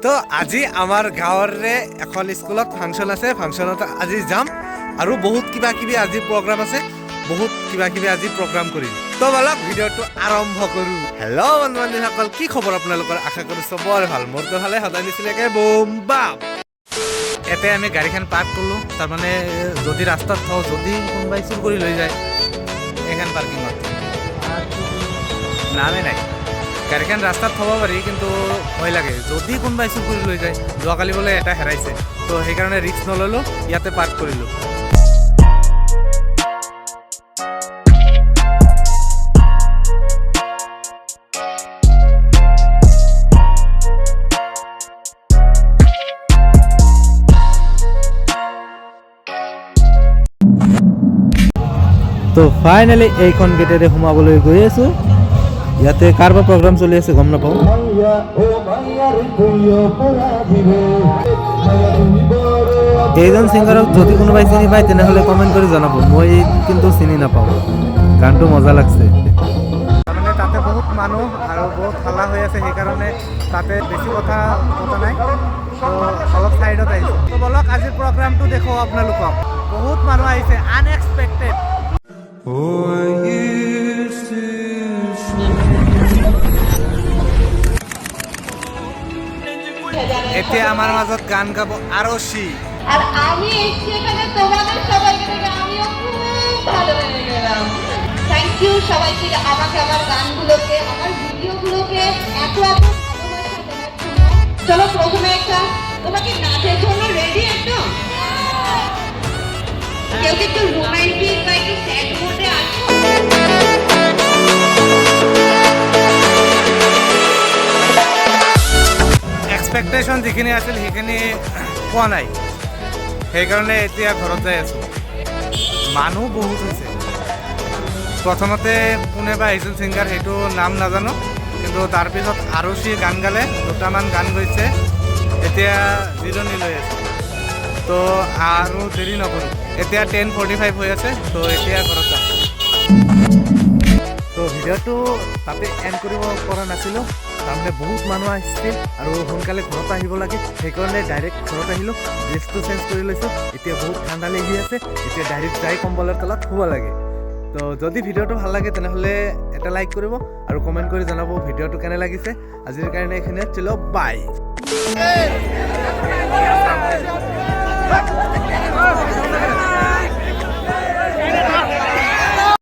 তো আজি আমাৰ গাঁৱৰে এখন স্কুলত ফাংচন আছে, ফাংচনত আজি যাম আৰু বহুত কিবা কিবি আজি প্ৰগ্ৰাম আছে, বহুত কিবা কিবি আজি প্ৰগ্ৰাম কৰিম। তো বলক ভিডিঅ'টো আৰম্ভ কৰোঁ। হেল্ল' বন্ধু বান্ধৱীসকল, কি খবৰ আপোনালোকৰ? আশা কৰিছোঁ বৰ ভাল। মোৰতো ভালে, সদায় নিচিনাকৈ বুম বাম। ইয়াতে আমি গাড়ীখন পাৰ্ক কৰিলোঁ, তাৰমানে যদি ৰাস্তাত থওঁ, যদি কোনোবাই চুৰ কৰি লৈ যায় এইখন পাৰ্কিঙত নামে নাই। গাড়ীখন ৰাস্তাত থ'ব পাৰি, কিন্তু ভয় লাগে যদি কোনোবাই চুৰ কৰি লৈ যায়। যোৱাকালি বোলে এটা হেৰাইছে, তো সেইকাৰণে ৰিস্ক নল'লোঁ, ইয়াতে পাৰ্ক কৰিলোঁ। তো ফাইনেলি এইখন গেটেৰে সোমাবলৈ গৈ আছোঁ। ইয়াতে কাৰোবাৰ প্ৰগ্ৰাম চলি আছে, গম নাপাওঁ। এইজন ছিংগাৰক যদি কোনোবাই চিনি পায় তেনেহ'লে কমেণ্ট কৰি জনাব। মই কিন্তু চিনি নাপাওঁ, গানটো মজা লাগছে। তাৰমানে তাতে বহুত মানুহ আৰু বহুত হাল্লা হৈ আছে, সেইকাৰণে তাতে বেছি কথা পতা নাই, তো অলপ ছাইডত আহিছোঁ। তো বলক আজিৰ প্ৰগ্ৰামটো দেখুৱাওঁ আপোনালোকক। বহুত মানুহ আহিছে, আনএক্সপেক্টেড। এতিয়া আমাৰ মাজত গান গাব আৰশী। আর আমি এসেছি এখানে তোমাদের সবাইকে দেখে আমিও খুব ভালো লেগে গেলাম। থ্যাংক ইউ সবাইকে, আমাকে আমার গানগুলোকে, আমার ভিডিওগুলোকে এত ভালোবাসা দেওয়ার জন্য। চলো প্রথমে একটা তোমাকে নাচের জন্য রেডি একদম? কেউ কি একটু রোমান্টিক বা একটু স্যাড মোডে আছো? এক্সপেক্টেশ্যন যিখিনি আছিল সেইখিনি পোৱা নাই, সেইকাৰণে এতিয়া ঘৰত যাই আছোঁ। মানুহ বহুত হৈছে। প্ৰথমতে কোনেবা আহিছিল ছিংগাৰ, সেইটো নাম নাজানো, কিন্তু তাৰপিছত আৰশী গান গালে, দুটামান গান গৈছে। এতিয়া জিৰণি লৈ আছে, তো আৰু দেৰি নকৰোঁ। এতিয়া 10:45 হৈ আছে, তো এতিয়া ঘৰত যাম। তো ভিডিঅ'টো তাতে এণ্ড কৰিব পৰা নাছিলোঁ, তাৰমানে বহুত মানুহ আহিছিল আৰু সোনকালে ঘৰত আহিব লাগে, সেইকাৰণে ডাইৰেক্ট ঘৰত আহিলোঁ। ড্ৰেছটো চেঞ্জ কৰি লৈছোঁ। এতিয়া বহুত ঠাণ্ডা লাগি আছে, এতিয়া ডাইৰেক্ট যাই কম্বলৰ তলত শুব লাগে। তো যদি ভিডিঅ'টো ভাল লাগে তেনেহ'লে এটা লাইক কৰিব আৰু কমেণ্ট কৰি জনাব ভিডিঅ'টো কেনে লাগিছে। আজিৰ কাৰণে এইখিনিয়ে, চলো বাই।